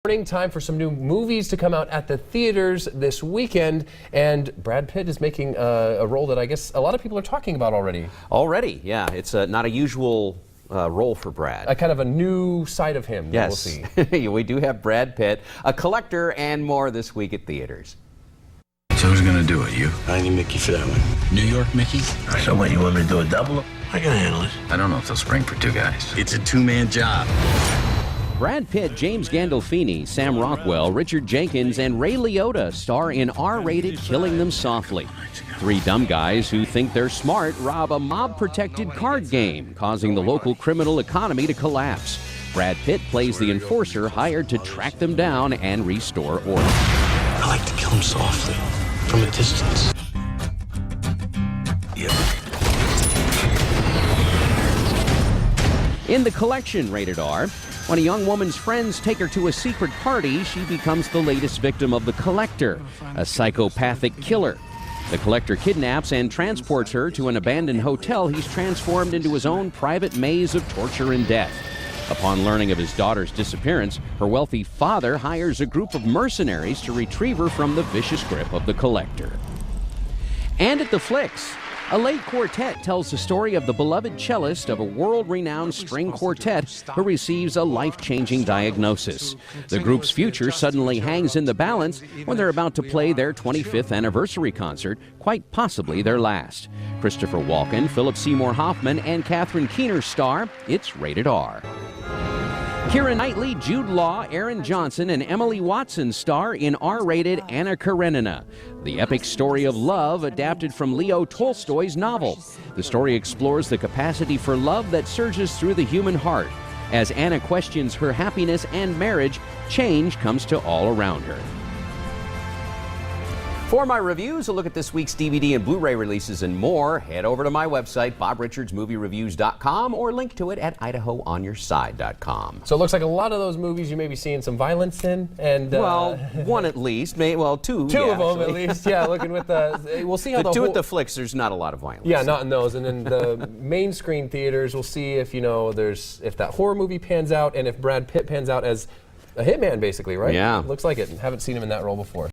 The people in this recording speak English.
Morning, time for some new movies to come out at the theaters this weekend, and Brad Pitt is making a role that I guess a lot of people are talking about already. Already, yeah. It's not a usual role for Brad. A kind of a new side of him that we'll see. We do have Brad Pitt, a collector, and more this week at theaters. So who's gonna do it, you? I need Mickey for that one. New York Mickey? So what, you want me to do a double? I can handle it. I don't know if they'll spring for two guys. It's a two-man job. Brad Pitt, James Gandolfini, Sam Rockwell, Richard Jenkins, and Ray Liotta star in R-rated Killing Them Softly. Three dumb guys who think they're smart rob a mob-protected card game, causing the local criminal economy to collapse. Brad Pitt plays the enforcer hired to track them down and restore order. I like to kill them softly, from a distance. Yep. In The Collection, rated R, when a young woman's friends take her to a secret party, she becomes the latest victim of the Collector, a psychopathic killer. The Collector kidnaps and transports her to an abandoned hotel he's transformed into his own private maze of torture and death. Upon learning of his daughter's disappearance, her wealthy father hires a group of mercenaries to retrieve her from the vicious grip of the Collector. And at the Flicks, a late quartet tells the story of the beloved cellist of a world-renowned string quartet who receives a life-changing diagnosis. The group's future suddenly hangs in the balance when they're about to play their 25th anniversary concert, quite possibly their last. Christopher Walken, Philip Seymour Hoffman, and Catherine Keener star. It's rated R. Keira Knightley, Jude Law, Aaron Johnson, and Emily Watson star in R-rated Anna Karenina, the epic story of love adapted from Leo Tolstoy's novel. The story explores the capacity for love that surges through the human heart. As Anna questions her happiness and marriage, change comes to all around her. For my reviews, a look at this week's DVD and Blu-ray releases and more, head over to my website, BobRichardsMovieReviews.com, or link to it at IdahoOnYourSide.com. So it looks like a lot of those movies you may be seeing some violence in, and well, one at least, two. Two of them at least. Yeah, looking with the. We'll see how the two at the Flicks. There's not a lot of violence. Yeah, not in those, and then the main screen theaters. We'll see if if that horror movie pans out, and if Brad Pitt pans out as a hitman, basically, right? Yeah, looks like it. Haven't seen him in that role before.